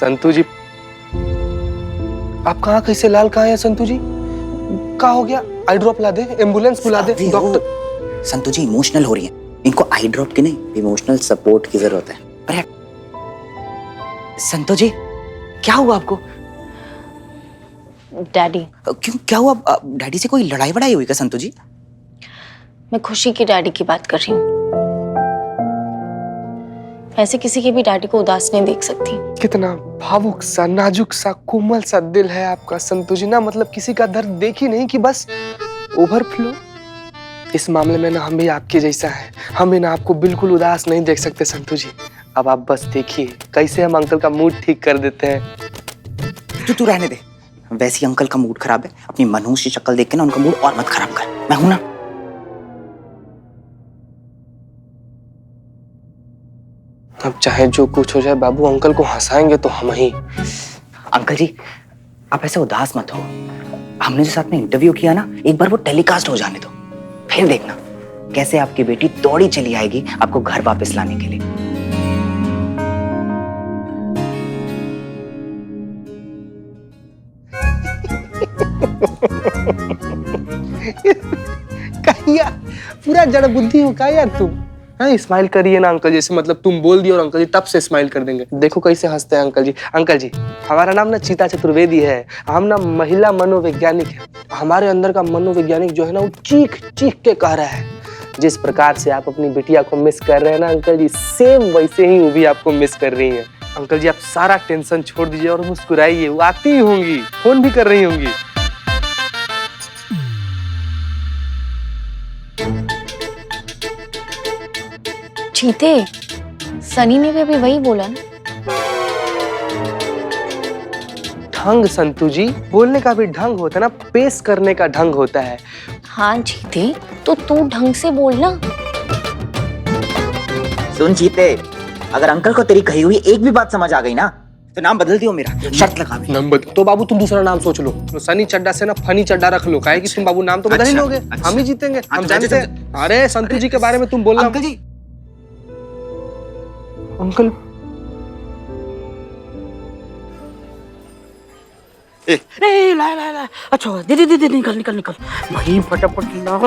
संतू जी, आपका आंख कैसे लाल कहाँ है संतू जी? क्या हो गया? आई ड्रॉप ला दे, एम्बुलेंस बुला दे, डॉक्टर। संतू जी इमोशनल हो रही है, इनको आई ड्रॉप की नहीं इमोशनल सपोर्ट की जरूरत है। अरे संतू जी क्या हुआ आपको? डैडी। क्यों, क्या हुआ? डैडी से कोई लड़ाई वड़ाई हुई क्या संतू जी? मैं खुशी की डैडी की बात कर रही हूँ। ऐसे किसी के भी डैडी को उदास नहीं देख सकती। कितना भावुक सा, नाजुक सा, कोमल सा दिल है आपका संतू जी ना, मतलब किसी का दर्द देखी नहीं कि बस ओवरफ्लो। इस मामले में ना हम भी आपके जैसा है, हम भी ना आपको बिल्कुल उदास नहीं देख सकते संतू जी। अब आप बस देखिए कैसे हम अंकल का मूड ठीक कर देते हैं। तू रहने दे, वैसे ही अंकल का मूड खराब है, अपनी मनहूस की शक्ल देख के ना उनका मूड और मत खराब कर, मैं हूं ना। अब चाहे जो कुछ हो जाए बाबू, अंकल को हंसाएंगे तो हम ही। अंकल जी आप ऐसे उदास मत हो, हमने जो साथ में इंटरव्यू किया ना, एक बार वो टेलीकास्ट हो जाने दो, फिर देखना कैसे आपकी बेटी दौड़ी चली आएगी आपको घर वापस लाने के लिए। कहिया पूरा जड़ बुद्धि हो का यार तुम? हाँ स्माइल करिए ना अंकल, जैसे मतलब तुम बोल दिए और अंकल जी तब से स्माइल कर देंगे। देखो कैसे हंसते हैं अंकल जी। अंकल जी हमारा नाम ना चीता चतुर्वेदी है, हम ना महिला मनोवैज्ञानिक है। हमारे अंदर का मनोवैज्ञानिक जो है ना वो चीख चीख के कह रहा है, जिस प्रकार से आप अपनी बिटिया को मिस कर रहे हैं ना अंकल जी, सेम वैसे ही वो भी आपको मिस कर रही है। अंकल जी आप सारा टेंशन छोड़ दीजिए और मुस्कुराइए, वो आती ही होंगी, फोन भी कर रही होंगी। चीते, सनी ने भी अभी वही बोला ना। ढंग संतू जी, बोलने का भी ढंग होता है ना, पेश करने का ढंग होता है। हाँ चीते, तो तू ढंग से बोलना। सुन चीते, अगर अंकल को तेरी कही हुई एक भी बात समझ आ गई ना तो नाम बदल दियो मेरा, शर्त लगा भी। नंबर तो बाबू तुम दूसरा नाम सोच लो, तो सनी चड्डा से ना फनी चड्डा रख लो, काहे कि तुम बाबू नाम तो बदल ही लोगे। हम ही जीतेंगे, हम जानते हैं। अरे संतू जी के बारे में तुम बोलना। अंकल जी, अंकल ला ला ला, अच्छा दे दे दे दे, निकल निकल निकल भाई, फटाफट ला।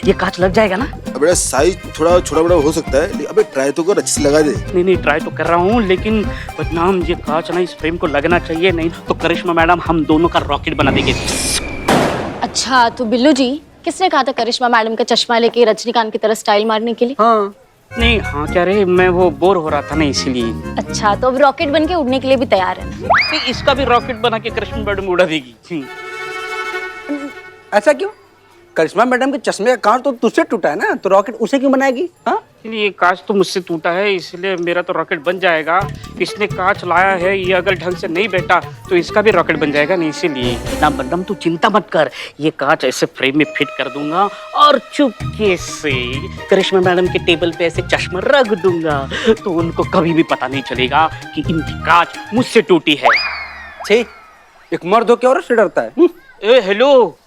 ये कांच लग जाएगा ना? अबे साइज थोड़ा छोटा बड़ा हो सकता है, अबे ट्राई तो कर, अच्छे से लगा दे। नहीं नहीं ट्राई तो कर रहा हूँ, लेकिन बदनाम ये कांच ना इस फ्रेम को लगना चाहिए, नहीं तो करिश्मा मैडम हम दोनों का रॉकेट बना देंगे। अच्छा तो बिल्लू जी, किसने कहा था करिश्मा मैडम का चश्मा लेके रजनीकांत की तरह स्टाइल मारने के लिए? हाँ नहीं, हाँ क्या रे, मैं वो बोर हो रहा था ना इसीलिए। अच्छा तो अब रॉकेट बन के उड़ने के लिए भी तैयार है ना? नहीं, इसका भी रॉकेट बना के करिश्मा मैडम उड़ा देगी। ऐसा क्यों? करिश्मा मैडम के चश्मे का कांच तो तुझसे टूटा है ना, तो रॉकेट उसे क्यों बनाएगी? हाँ ये कांच तो मुझसे टूटा है, इसलिए मेरा तो रॉकेट बन जाएगा। इसने कांच लाया है, ये अगर ढंग से नहीं बैठा तो इसका भी रॉकेट बन जाएगा, नहीं इसीलिए। ना बदनाम तू चिंता मत कर, ये कांच ऐसे फ्रेम में फिट कर दूंगा और चुपके से करिश्मा मैडम के टेबल पे ऐसे चश्मा रख दूंगा, तो उनको कभी भी पता नहीं चलेगा कि इनकी कांच मुझसे टूटी है। छे, एक मर्द हो के औरत से डरता है? ए हेलो,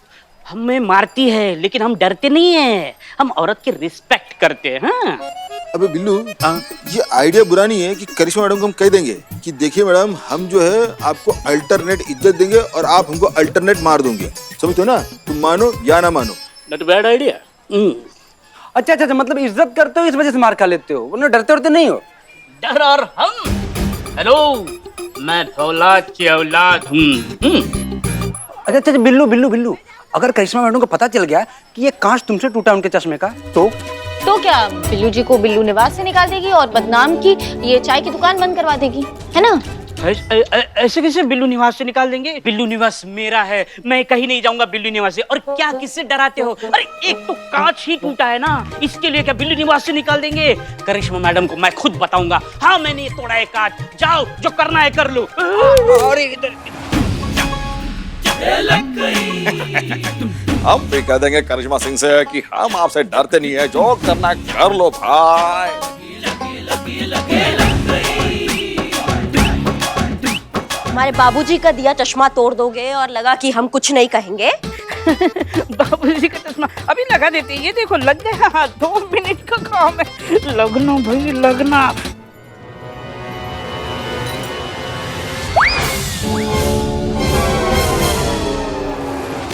हमें मारती है लेकिन हम डरते नहीं है, हम औरत की रिस्पेक्ट करते हैं। हाँ? अबे बिल्लू, ये आइडिया बुरा नहीं है कि करिश्मा मैडम को हम कह देंगे कि देखिए मैडम, हम जो है आपको अल्टरनेट इज्जत देंगे और आप हमको अल्टरनेट मार दोगे, समझते हो ना? तुम मानो या ना मानो। Not bad idea. अच्छा अच्छा, मतलब इज्जत करते हो इस वजह से मार खा लेते हो, वरना डरते उड़ते नहीं हो? डर और हम, हेलो मैं फौलाद की औलाद हूँ। अच्छा अच्छा, बिल्लू बिल्लू बिल्लू, अगर करिश्मा मैडम को पता चल गया कि ये कांच तुमसे टूटा उनके चश्मे का, तो क्या बिल्लू जी को बिल्लू निवास से निकाल देगी और बदनाम की ये चाय की दुकान बंद करवा देगी, है ना? ऐसे कैसे बिल्लू निवास से निकाल देंगे? बिल्लू निवास मेरा है, मैं कहीं नहीं जाऊंगा बिल्लू निवास से। और क्या किससे डराते हो? अरे एक तो कांच ही टूटा है ना, इसके लिए क्या बिल्लू निवास से निकाल देंगे? करिश्मा मैडम को मैं खुद बताऊंगा, हाँ मैंने ये तोड़ा है कांच, जाओ जो करना है कर लो। अरे इधर हम भी कह देंगे करिश्मा सिंह से कि हम आपसे डरते नहीं है, जो करना कर लो भाई। हमारे बाबूजी का दिया चश्मा तोड़ दोगे और लगा कि हम कुछ नहीं कहेंगे। बाबूजी का चश्मा अभी लगा देते, ये देखो लग गया, 2 मिनट का काम है, लगना भाई लगना।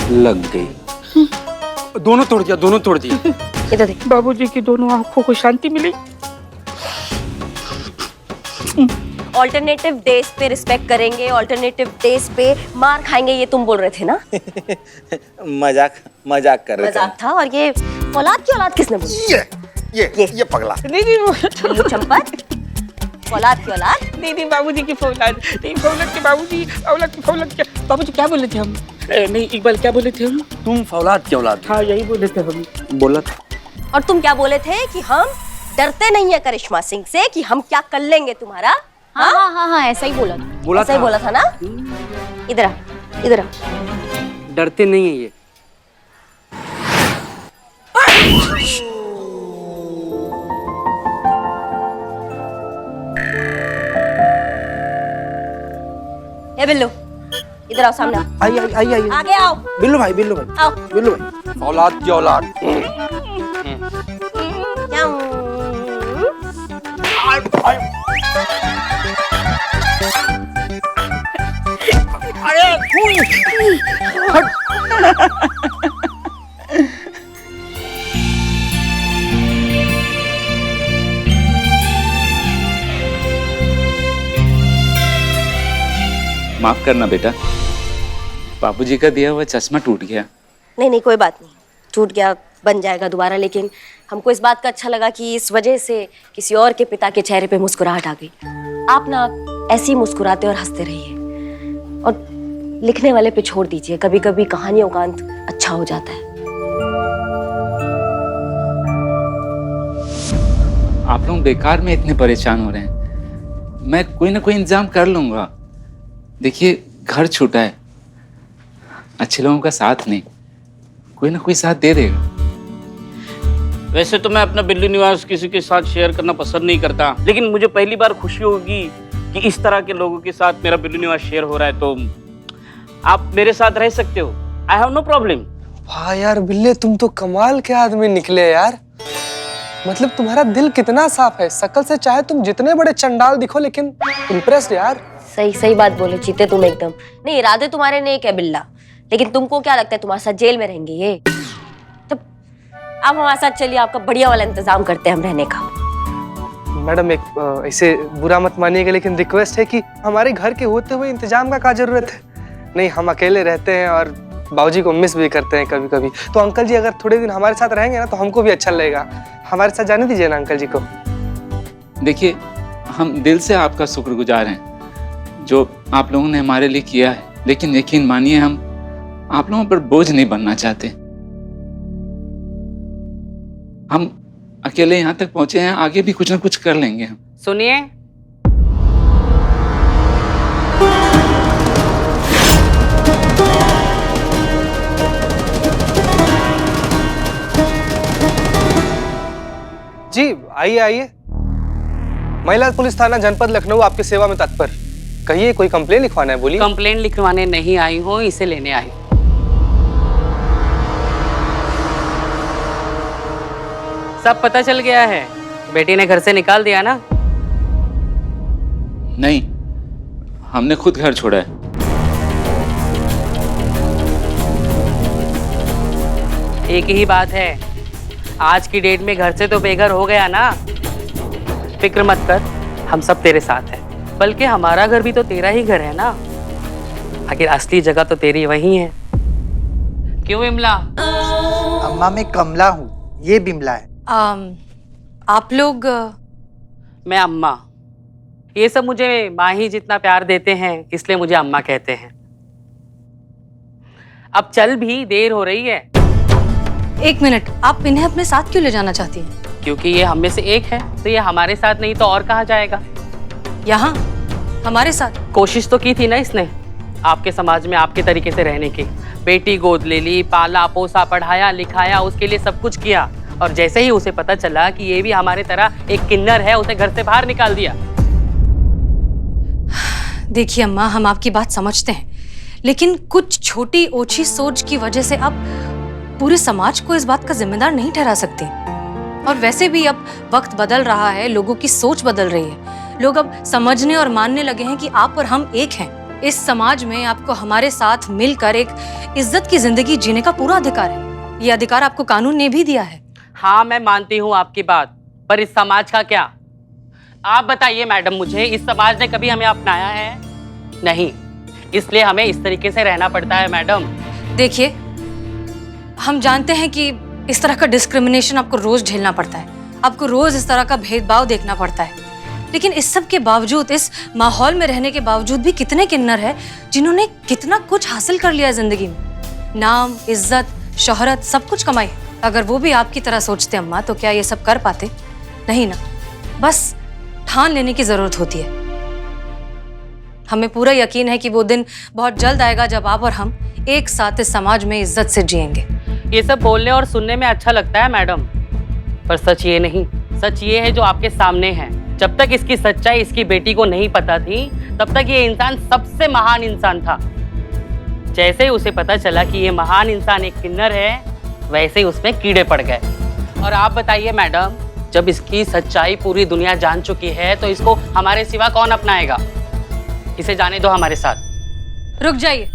लग गई। दोनों तोड़ दिया, दोनों तोड़ दिया। इधर देख। बाबूजी की दोनों आंखों को शांति मिली। ऑल्टरनेटिव डेज पे रिस्पेक्ट करेंगे, ऑल्टरनेटिव डेज पे मार खाएंगे, ये तुम बोल रहे थे ना? मजाक कर रहे थे। मजाक था। और ये औलाद की औलाद किसने बोली? ये पगला। नहीं वो बिल्लू चंपत, औलाद की औलाद। नहीं बाबूजी की फौलाद नहीं, फौलाद के बाबूजी, औलाद की फौलाद क्या? बाबूजी क्या बोले थे हम? नहीं इकबाल क्या बोले थे हम? तुम फौलाद की औलाद। हाँ यही बोले थे हम। बोला था। और तुम क्या बोले थे कि हम डरते नहीं है करिश्मा सिंह से, कि हम क्या कर लेंगे तुम्हारा? हाँ हाँ हाँ हाँ, ऐसा ही बोला था। बोला ऐसा ही था। बोला था ना? इधर आ, इधर आ। डरते नहीं है ये। ए बिल्लू, इधर आओ, सामने आओ। आई आई आई आई। आगे आओ, बिल्लू भाई, बिल्लू भाई, आओ। बिल्लू भाई। औलाद की औलाद। माफ करना बेटा, बाबूजी का दिया हुआ चश्मा टूट गया। नहीं नहीं, कोई बात नहीं, टूट गया, बन जाएगा दोबारा। लेकिन हमको इस बात का अच्छा लगा कि इस वजह से किसी और के पिता के चेहरे पे मुस्कुराहट आ गई। आप ना ऐसे ही मुस्कुराते और हंसते रहिए, और लिखने वाले पे छोड़ दीजिए। कभी कभी कहानियों का अंत अच्छा हो जाता है। आप लोग बेकार में इतने परेशान हो रहे हैं, मैं कोई ना कोई इंतजाम कर लूंगा। देखिए घर छूटा है, अच्छे लोगों का साथ नहीं, कोई ना कोई साथ दे देगा। वैसे तो मैं अपना बिल्ली निवास किसी के साथ शेयर करना पसंद नहीं करता, लेकिन मुझे पहली बार खुशी होगी कि इस तरह के लोगों के साथ मेरा बिल्ली निवास शेयर हो रहा है। तो आप मेरे साथ रह सकते हो, आई हैव नो प्रॉब्लम। वाह यार बिल्ले, तुम तो कमाल के आदमी निकले यार। मतलब तुम्हारा दिल कितना साफ है, शकल से चाहे तुम जितने बड़े चंडाल दिखो, लेकिन इम्प्रेस्ड यार। सही सही बात बोले चीते तुम एकदम। नहीं, इरादे तुम्हारे नेक है बिल्ला, लेकिन तुमको क्या लगता है तुम्हारे साथ जेल में रहेंगे ये? तब आप हमारे साथ चलिए, आपका बढ़िया वाला इंतजाम करते हैं हम रहने का। मैडम एक ऐसे बुरा मत मानिएगा, लेकिन रिक्वेस्ट है कि हमारे घर के होते हुए इंतजाम का क्या जरूरत है? नहीं, हम अकेले रहते हैं और बाबूजी को मिस भी करते हैं कभी कभी। तो अंकल जी अगर थोड़े दिन हमारे साथ रहेंगे ना तो हमको भी अच्छा लगेगा। हमारे साथ जाने दीजिए ना अंकल जी को। देखिए हम दिल से आपका शुक्रगुजार हैं जो आप लोगों ने हमारे लिए किया है, लेकिन यकीन मानिए हम आप लोगों पर बोझ नहीं बनना चाहते। हम अकेले यहाँ तक पहुंचे हैं, आगे भी कुछ ना कुछ कर लेंगे हम। सुनिए, जी आइए आइए। महिला पुलिस थाना जनपद लखनऊ आपकी सेवा में तत्पर। कहिए, कोई कंप्लेन लिखवाना है? बोलिए। कंप्लेंट लिखवाने नहीं आई हूँ, इसे लेने आई हूँ। सब पता चल गया है, बेटी ने घर से निकाल दिया ना? नहीं, हमने खुद घर छोड़ा है। एक ही बात है, आज की डेट में घर से तो बेघर हो गया ना। फिक्र मत कर, हम सब तेरे साथ हैं। बल्कि हमारा घर भी तो तेरा ही घर है ना, आखिर असली जगह तो तेरी वही है। क्यों बिमला? अम्मा मैं कमला हूँ, ये बिमला है। आप लोग? मैं अम्मा। ये सब मुझे माँ ही जितना प्यार देते हैं, इसलिए मुझे अम्मा कहते हैं। अब चल भी, देर हो रही है। एक मिनट, आप इन्हें अपने साथ क्यों ले जाना चाहती हैं? क्योंकि ये हम में से एक है, तो ये हमारे साथ नहीं तो और कहाँ जाएगा? यहाँ हमारे साथ? कोशिश तो की थी ना इसने, आपके समाज में आपके तरीके से रहने की। बेटी गोद ले ली, पाला पोसा, पढ़ाया लिखाया, उसके लिए सब कुछ किया, और जैसे ही उसे पता चला कि ये भी हमारे तरह एक किन्नर है, उसे घर से बाहर निकाल दिया। देखिए अम्मा, हम आपकी बात समझते हैं, लेकिन कुछ छोटी ओछी सोच की वजह से अब पूरे समाज को इस बात का जिम्मेदार नहीं ठहरा सकते। और वैसे भी अब वक्त बदल रहा है, लोगों की सोच बदल रही है। लोग अब समझने और मानने लगे हैं कि आप और हम एक हैं। इस समाज में आपको हमारे साथ मिलकर एक इज्जत की जिंदगी जीने का पूरा अधिकार है। ये अधिकार आपको कानून ने भी दिया है। हाँ, मैं मानती हूँ आपकी बात, पर इस समाज का क्या? आप बताइए मैडम मुझे, इस समाज ने कभी हमें अपनाया है? नहीं, इसलिए हमें इस तरीके से रहना पड़ता है मैडम। देखिए, हम जानते हैं कि इस तरह का डिस्क्रिमिनेशन आपको रोज झेलना पड़ता है, आपको रोज इस तरह का भेदभाव देखना पड़ता है, लेकिन इस सब के बावजूद, इस माहौल में रहने के बावजूद भी कितने किन्नर हैं जिन्होंने कितना कुछ हासिल कर लिया है जिंदगी में। नाम, इज्जत, शोहरत, सब कुछ कमाई। अगर वो भी आपकी तरह सोचते अम्मा, तो क्या ये सब कर पाते? नहीं ना। बस ठान लेने की जरूरत होती है। हमें पूरा यकीन है कि वो दिन बहुत जल्द आएगा जब आप और हम एक साथ इस समाज में इज्जत से जिएंगे। ये सब बोलने और सुनने में अच्छा लगता है मैडम, पर सच ये नहीं। सच ये है जो आपके सामने है। जब तक इसकी सच्चाई इसकी बेटी को नहीं पता थी, तब तक ये इंसान सबसे महान इंसान था। जैसे ही उसे पता चला कि ये महान इंसान एक किन्नर है, वैसे ही उसमें कीड़े पड़ गए। और आप बताइए मैडम, जब इसकी सच्चाई पूरी दुनिया जान चुकी है, तो इसको हमारे सिवा कौन अपनाएगा? इसे जाने दो हमारे साथ। रुक जाइए।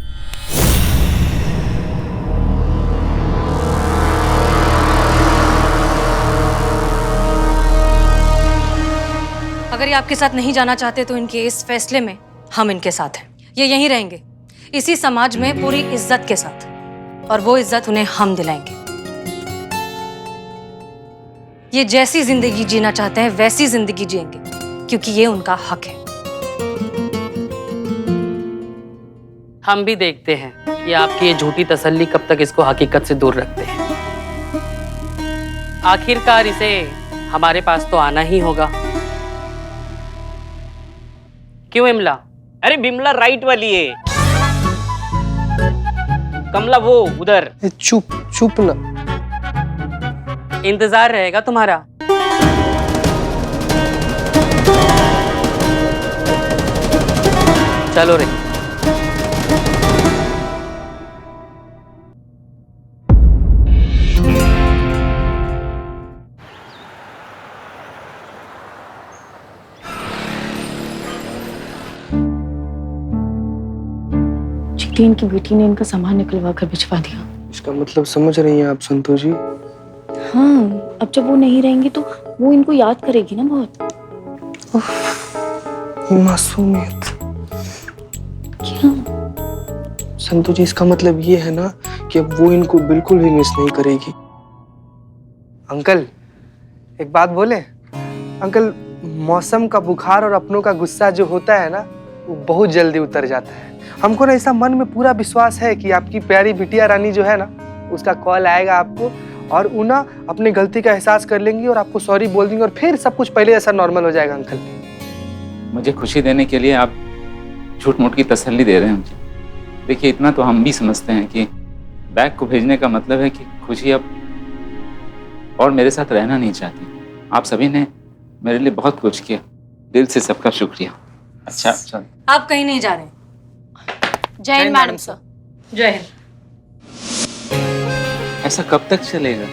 अगर ये आपके साथ नहीं जाना चाहते तो इनके इस फैसले में हम इनके साथ हैं। ये यहीं रहेंगे, इसी समाज में पूरी इज्जत के साथ, और वो इज्जत उन्हें हम दिलाएंगे। ये जैसी जिंदगी जीना चाहते हैं वैसी जिंदगी जिएंगे, क्योंकि ये उनका हक है। हम भी देखते हैं कि आपकी ये झूठी तसल्ली कब तक इसको हकीकत से दूर रखते हैं। आखिरकार इसे हमारे पास तो आना ही होगा। क्यों इमला? अरे बिमला राइट वाली है, कमला वो उधर। चुप चुप ना। इंतजार रहेगा तुम्हारा। चलो रे। चीटी इनकी बेटी ने इनका सामान निकलवा कर भिजवा दिया। इसका मतलब समझ रही हैं आप संतोष जी? हाँ, अब जब वो नहीं रहेंगी तो वो इनको याद करेगी ना बहुत। मासूमियत। क्या संतोष जी, इसका मतलब ये है ना कि अब वो इनको बिल्कुल भी मिस नहीं करेगी। अंकल, एक बात बोले? अंकल, मौसम का बुखार और अपनों का गुस्सा जो होता है ना, वो बहुत जल्दी उतर जाता है। हमको ना ऐसा मन में पूरा विश्वास है कि आपकी प्यारी बिटिया रानी जो है ना, उसका कॉल आएगा आपको, और उना अपनी गलती का एहसास कर लेंगी और आपको सॉरी बोल देंगी, और फिर सब कुछ पहले जैसा नॉर्मल हो जाएगा। अंकल, मुझे खुशी देने के लिए आप झूठ मूठ की तसल्ली दे रहे हैं मुझे। देखिए, इतना तो हम भी समझते हैं कि बैग को भेजने का मतलब है कि खुशी अब और मेरे साथ रहना नहीं चाहती। आप सभी ने मेरे लिए बहुत कुछ किया, दिल से सबका शुक्रिया। अच्छा, चल। आप कहीं नहीं जा रहे। जय हिंद मैडम सर। जय हिंद। ऐसा कब तक चलेगा?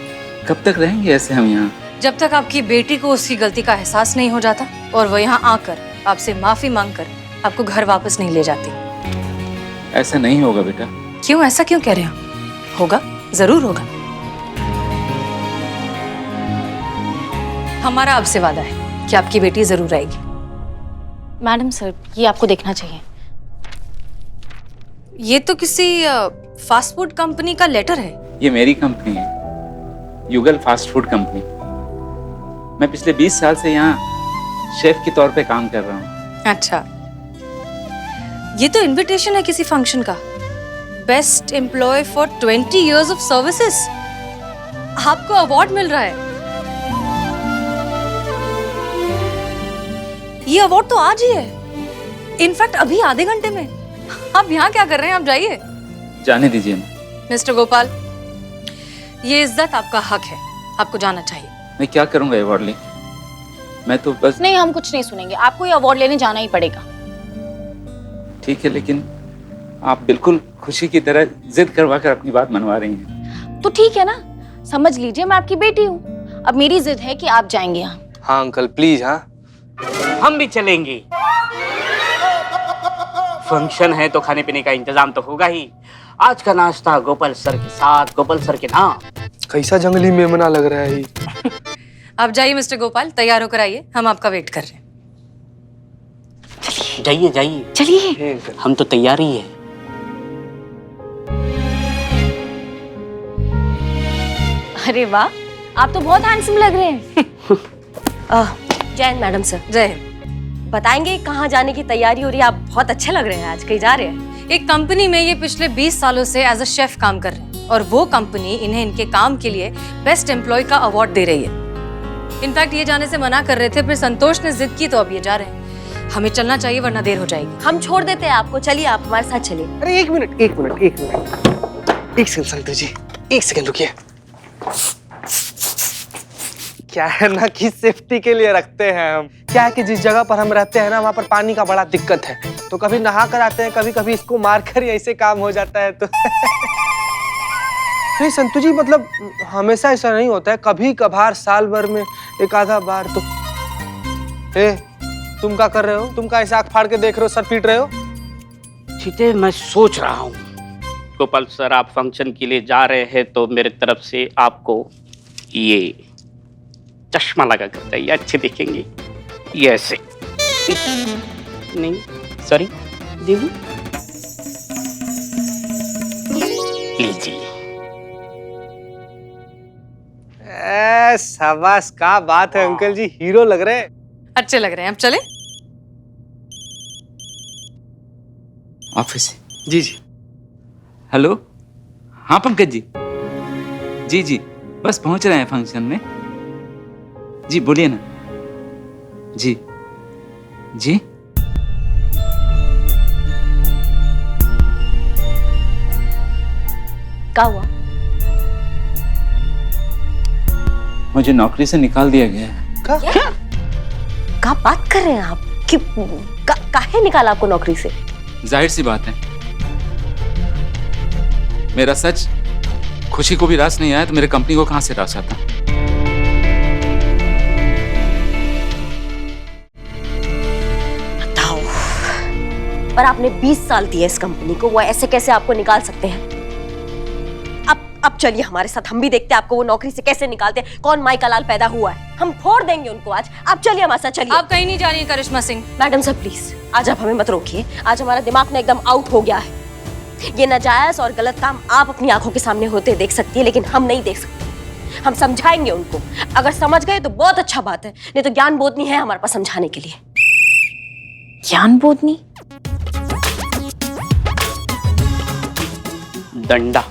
कब तक रहेंगे ऐसे हम यहाँ? जब तक आपकी बेटी को उसकी गलती का एहसास नहीं हो जाता और वो यहाँ आकर आपसे माफी मांगकर आपको घर वापस नहीं ले जाती। ऐसा नहीं होगा बेटा। क्यों? ऐसा क्यों कह रहे हैं? होगा, जरूर होगा। हमारा आपसे वादा है कि आपकी बेटी जरूर आएगी। मैडम सर, ये आपको देखना चाहिए। ये तो किसी फास्ट फूड कंपनी का लेटर है। ये मेरी कंपनी है, युगल फास्ट फूड कंपनी। मैं पिछले 20 साल से यहाँ शेफ के तौर पे काम कर रहा हूँ। अच्छा, ये तो इनविटेशन है किसी फंक्शन का। Best employee for 20 years of services. आपको अवार्ड मिल रहा है। ये अवार्ड तो आज ही है, इनफैक्ट अभी आधे घंटे में। आप यहाँ क्या कर रहे हैं? आप जाइए। जाने दीजिए ना। मिस्टर गोपाल, ये इज्जत आपका हक है, आपको जाना चाहिए। मैं क्या करूंगा अवार्ड ले? मैं तो बस। नहीं, हम कुछ नहीं सुनेंगे, आपको ये अवार्ड लेने जाना ही पड़ेगा। ठीक है, लेकिन आप बिल्कुल खुशी की तरह जिद करवा कर अपनी बात मनवा रही हैं। तो ठीक है ना, समझ लीजिए मैं आपकी बेटी हूँ। अब मेरी जिद है कि आप जाएंगे यहाँ। हाँ अंकल, प्लीज। हाँ, हम भी चलेंगे। फंक्शन है तो खाने पीने का इंतजाम तो होगा ही। आज का नाश्ता गोपाल सर के साथ, गोपाल सर के नाम। कैसा जंगली मेमना लग रहा है ये। आप जाइए मिस्टर गोपाल, तैयार होकर आइए, हम आपका वेट कर रहे हैं। जाइए जाइए चलिए। हम तो तैयार ही है। अरे वाह, आप तो बहुत हैंडसम लग रहे हैं। जय हिंद मैडम सर। जय हिंद। बताएंगे कहाँ जाने की तैयारी हो रही है? आप बहुत अच्छे लग रहे हैं आज, कहीं जा रहे हैं? एक कंपनी में ये पिछले 20 सालों से एज अ शेफ काम कर रहे हैं और वो कंपनी इन्हें इनके काम के लिए बेस्ट एम्प्लॉय का अवार्ड दे रही है। इनफैक्ट ये जाने से मना कर रहे थे, फिर संतोष ने जिद की तो अब ये जा रहे हैं। हमें चलना चाहिए वरना देर हो जाएगी। हम छोड़ देते हैं आपको, चलिए आप हमारे साथ चलिए। अरे एक मिनट एक सेकंड संतोष जी, एक सेकंड रुकिए। क्या है ना कि सेफ्टी के लिए रखते हैं हम। क्या है कि जिस जगह पर हम रहते हैं ना वहाँ पर पानी का बड़ा दिक्कत है, तो कभी नहा कर आते हैं, कभी कभी इसको मार कर ही ऐसे काम हो जाता है। तो नहीं संतोष जी, मतलब हमेशा ऐसा नहीं होता है, कभी कभार साल भर में एक आधा बार। तो तुम क्या कर रहे हो? तुम क्या ऐसे आँख फाड़ के देख रहे हो, सर पीट रहे हो? चीते, मैं सोच रहा हूँ गोपाल सर आप फंक्शन के लिए जा रहे हैं तो मेरे तरफ से आपको ये चश्मा लगा कर चाहिए, अच्छे दिखेंगे। ये ऐसे नहीं, सॉरी दीदी, लीजिए। शाबाश, क्या बात है अंकल जी, हीरो लग रहे हैं। अच्छे लग रहे हैं, अब चले। ऑफिस। जी जी। हेलो, हाँ पंकज जी। जी जी, बस पहुंच रहे हैं फंक्शन में। जी बोलिए ना। जी जी। क्या हुआ? मुझे नौकरी से निकाल दिया गया है। क्या बात कर रहे हैं आप? कि काहे निकाला आपको नौकरी से? जाहिर सी बात है, मेरा सच खुशी को भी रास नहीं आया तो मेरे कंपनी को कहां से रास आता। बताओ, पर आपने 20 साल दिए इस कंपनी को, वो ऐसे कैसे आपको निकाल सकते हैं? अब चलिए हमारे साथ, हम भी देखते हैं आपको वो नौकरी से कैसे निकालते हैं। कौन माई का लाल पैदा हुआ है, हम फोड़ देंगे उनको आज। आप चलिए हमारे साथ, चलिए। आप कहीं नहीं जा रही हैं करिश्मा सिंह। मैडम सर प्लीज, आज आप हमें मत रोकिए। आज हमारा दिमाग ना एकदम आउट हो गया है। ये नाजायज और गलत काम आप अपनी आंखों के सामने होते देख सकती है, लेकिन हम नहीं देख सकते। हम समझाएंगे उनको, अगर समझ गए तो बहुत अच्छा बात है, नहीं तो ज्ञान बोधनी है हमारे पास समझाने के लिए। ज्ञान बोधनी? डंडा।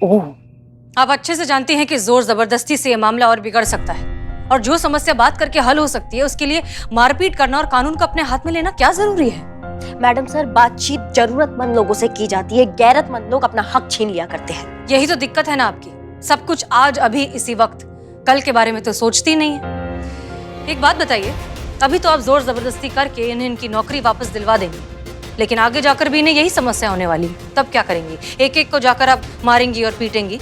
ओह, आप अच्छे से जानती हैं कि जोर जबरदस्ती से ये मामला और बिगड़ सकता है, और जो समस्या बात करके हल हो सकती है उसके लिए मारपीट करना और कानून को अपने हाथ में लेना क्या जरूरी है? मैडम सर, बातचीत जरूरतमंद लोगों से की जाती है, गैरतमंद लोग अपना हक छीन लिया करते हैं। यही तो दिक्कत है ना आपकी, सब कुछ आज अभी इसी वक्त, कल के बारे में तो सोचती नहीं है। एक बात बताइए, अभी तो आप जोर जबरदस्ती करके इन्हें इनकी नौकरी वापस दिलवा देंगी, लेकिन आगे जाकर भी इन्हें यही समस्या होने वाली है, तब क्या करेंगी? एक एक को जाकर आप मारेंगी और पीटेंगी?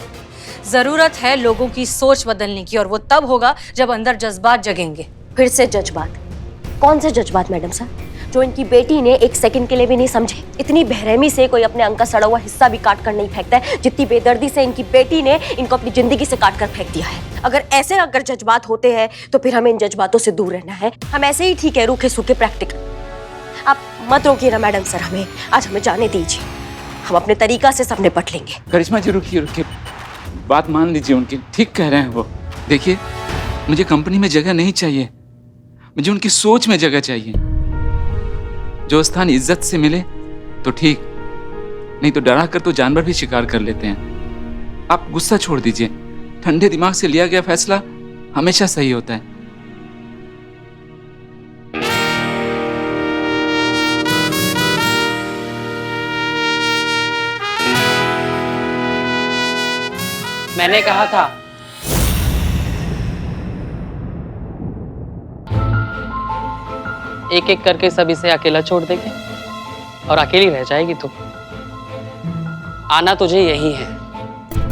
जरूरत है लोगों की सोच बदलने की, और वो तब होगा जब अंदर जज्बात जगेंगे। फिर से जज्बात? कौन से जज्बात मैडम सर? जो इनकी बेटी ने एक सेकंड के लिए भी नहीं समझे। इतनी बेरहमी से कोई अपने अंग का सड़ा हुआ हिस्सा भी काट कर नहीं फेंकता है, जितनी बेदर्दी से इनकी बेटी ने इनको अपनी जिंदगी से काट कर फेंक दिया है। अगर जज्बात होते हैं तो फिर हमें इन जज्बातों से दूर रहना है। हम ऐसे ही ठीक है, रूखे सूखे प्रैक्टिकल। आप मत रोकिए ना मैडम सर, आज हमें जाने दीजिए, हम अपने तरीका से सब निपट लेंगे। करिश्मा जी रुकिए, बात मान लीजिए उनकी, ठीक कह रहे हैं वो। देखिए, मुझे कंपनी में जगह नहीं चाहिए, मुझे उनकी सोच में जगह चाहिए। जो स्थान इज्जत से मिले तो ठीक, नहीं तो डरा कर तो जानवर भी शिकार कर लेते हैं। आप गुस्सा छोड़ दीजिए, ठंडे दिमाग से लिया गया फैसला हमेशा सही होता है। मैंने कहा था एक एक करके सब इसे अकेला छोड़ देंगे और अकेली रह जाएगी तू। आना तुझे यही है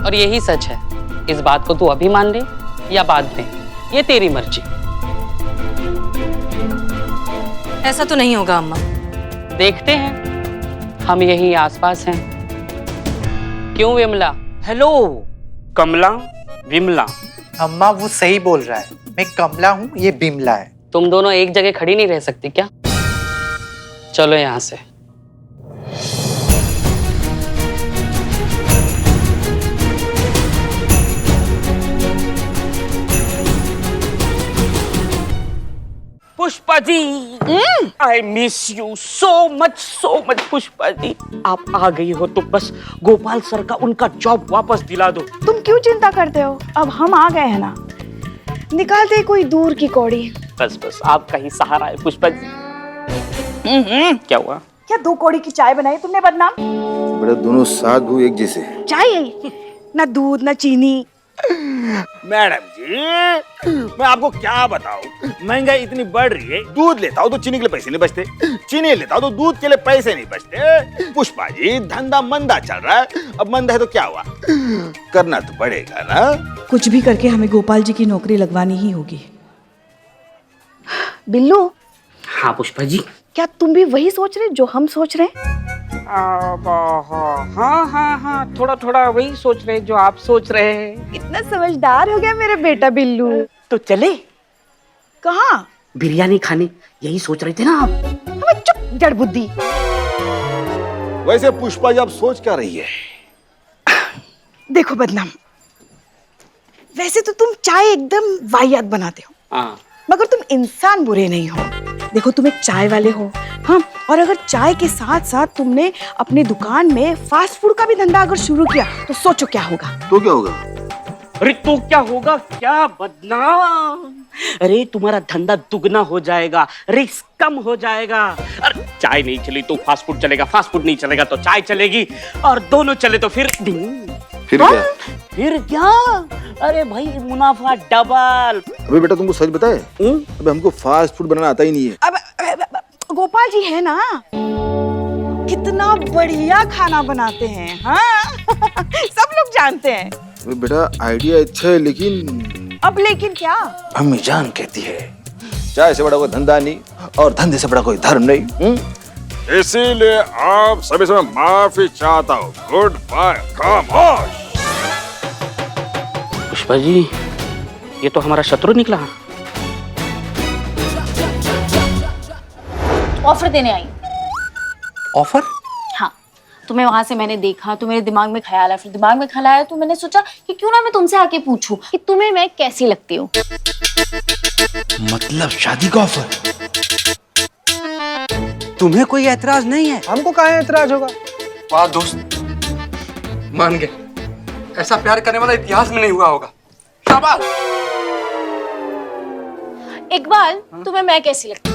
और यही सच है। इस बात को तू अभी मान ले या बाद में, ये तेरी मर्जी। ऐसा तो नहीं होगा अम्मा, देखते हैं, हम यहीं आसपास हैं। क्यों विमला? हेलो कमला, विमला। अम्मा वो सही बोल रहा है, मैं कमला हूँ, ये बिमला है। तुम दोनों एक जगह खड़ी नहीं रह सकती क्या? चलो यहाँ से। Pushpa ji, I miss you so much Pushpa ji. आप आ गई हो तो बस गोपाल सर का उनका जॉब वापस दिला दो। तुम क्यों चिंता करते हो, अब हम आ गए हैं ना, निकालते कोई दूर की कौड़ी। बस आपका ही सहारा है पुष्पा जी। क्या हुआ? क्या 2 कौड़ी की चाय बनाई तुमने बदनाम? बड़े दोनों साथ भू एक जैसे। चाय है ना, दूध ना चीनी। मैडम जी, मैं आपको क्या बताऊं, महंगाई इतनी बढ़ रही है, दूध लेता हूँ तो चीनी के लिए पैसे नहीं बचते, चीनी लेता हूँ तो दूध के लिए पैसे नहीं बचते। पुष्पा जी, धंधा मंदा चल रहा है, अब मंदा है तो क्या हुआ, करना तो पड़ेगा ना। कुछ भी करके हमें गोपाल जी की नौकरी लगवानी ही होगी। बिल्लू। हाँ पुष्पा जी। क्या तुम भी वही सोच रहे जो हम सोच रहे हैं? हाँ, थोड़ा वही सोच रहे जो आप सोच रहे हैं। इतना समझदार हो गया मेरा बेटा बिल्लू। तो चले कहाँ? बिरयानी खाने, यही सोच रहे थे ना आप? हमें चुप, जड़ बुद्धि। वैसे पुष्पा जी आप सोच क्या रही है? देखो बदनाम, वैसे तो तुम चाय एकदम वाहियात बनाते हो, हाँ, मगर तुम इंसान बुरे नहीं हो। देखो तुम एक चाय वाले हो, हाँ, और अगर चाय के साथ साथ तुमने अपनी दुकान में फास्ट फूड का भी धंधा अगर शुरू किया तो सोचो क्या होगा। तो क्या होगा? अरे तो क्या होगा, क्या बदनाम। अरे तुम्हारा धंधा दुगना हो जाएगा, रिस्क कम हो जाएगा। अरे चाय नहीं चली तो फास्ट फूड चलेगा, फास्ट फूड नहीं चलेगा तो चाय चलेगी, और दोनों चले तो फिर क्या? फिर क्या? अरे भाई मुनाफा डबल। अबे बेटा तुमको सच बताए, अबे हमको फास्ट फूड बनाना आता ही नहीं है। अब गोपाल जी है ना, कितना बढ़िया खाना बनाते हैं, हाँ। सब लोग जानते हैं। अबे बेटा आइडिया अच्छा है, लेकिन अब लेकिन क्या? अम्मी जान कहती है चाय से बड़ा कोई धंधा नहीं और धंधे से बड़ा कोई धर्म नहीं। इसीलिए आप सभी से माफी चाहता हूँ। गुड बाय, खामोश। पुष्पा जी, ये तो हमारा शत्रु निकला। ऑफर देने आई। ऑफर? हाँ, तुम्हें वहां से मैंने देखा तो मेरे दिमाग में ख्याल आया, फिर दिमाग में ख्याल आया तो मैंने सोचा कि क्यों ना मैं तुमसे आके पूछूं कि तुम्हें मैं कैसी लगती हूँ। मतलब शादी का ऑफर? तुम्हें कोई ऐतराज नहीं है? हमको कहाँ ऐतराज होगा। वाह दोस्त, मान गए। ऐसा प्यार करने वाला इतिहास में नहीं हुआ होगा। शाबाश। इकबाल, तुम्हें मैं कैसी लगती हूँ?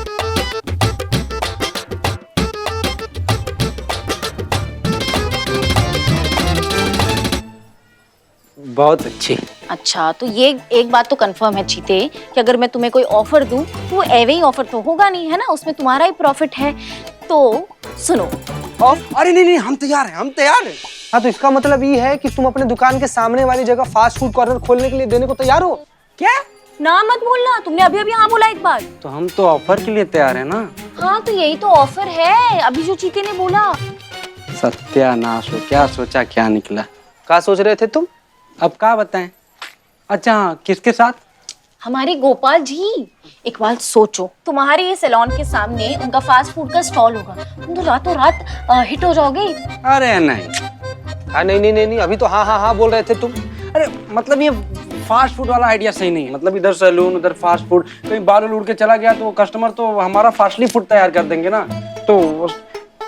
बहुत अच्छी। अच्छा, तो ये एक बात तो कंफर्म है चीते कि अगर मैं तुम्हें कोई ऑफर दूं तो वो एवे ही ऑफर तो होगा नहीं, है ना, उसमें तुम्हारा ही प्रॉफिट है। तो सुनो। अरे नहीं, हम तैयार हैं, हम तैयार हैं। हाँ, तो इसका मतलब ये है कि तुम अपने दुकान के सामने वाली जगह फास्ट फूड कॉर्नर खोलने के लिए देने को तैयार हो? क्या? ना मत बोलना, तुमने अभी अभी हाँ बोला एक बार। तो हम तो ऑफर के लिए तैयार हैं ना। हाँ, तो यही तो ऑफर है, अभी जो चीते ने बोला। सत्यानाश हो, क्या सोचा क्या निकला। क्या सोच रहे थे तुम? अब क्या बताएं। अच्छा किसके साथ? हमारे गोपाल जी। इकबाल सोचो, तुम्हारे ये सैलून के सामने उनका फास्ट फूड का स्टॉल होगा, तुम तो रातों रात हिट हो जाओगे। अरे नहीं। हाँ नहीं, अभी तो हाँ बोल रहे थे तुम। अरे मतलब ये फास्ट फूड वाला आइडिया सही नहीं है। मतलब इधर सैलून उधर फास्ट फूड, कहीं बाल उड़ के चला गया तो कस्टमर तो हमारा फास्टली फूड तैयार कर देंगे ना। तो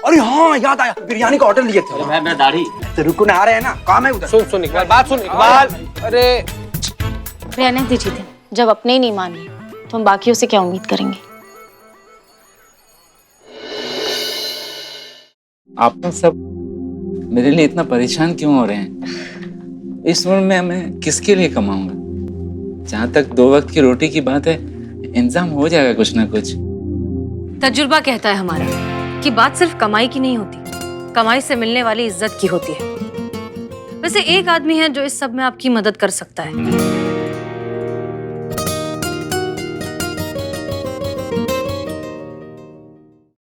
अरे हाँ याद आया, बिरयानी का ऑर्डर लिए थे। मैं दाढ़ी तो रुको ना, आ रहे हैं ना, काम है उधर। सुन इकबाल, बात सुन इकबाल। अरे रहने दीजिए थे, जब अपने ही नहीं माने तो हम बाकियों से क्या उम्मीद करेंगे। आप सब मेरे लिए इतना परेशान क्यों हो रहे हैं? इस उम्र में मैं किसके लिए कमाऊंगा? जहां तक 2 वक्त की रोटी की बात है, इंतजाम हो जाएगा कुछ ना कुछ। तजुर्बा कहता है हमारा कि बात सिर्फ कमाई की नहीं होती, कमाई से मिलने वाली इज्जत की होती है। वैसे एक आदमी है जो इस सब में आपकी मदद कर सकता है।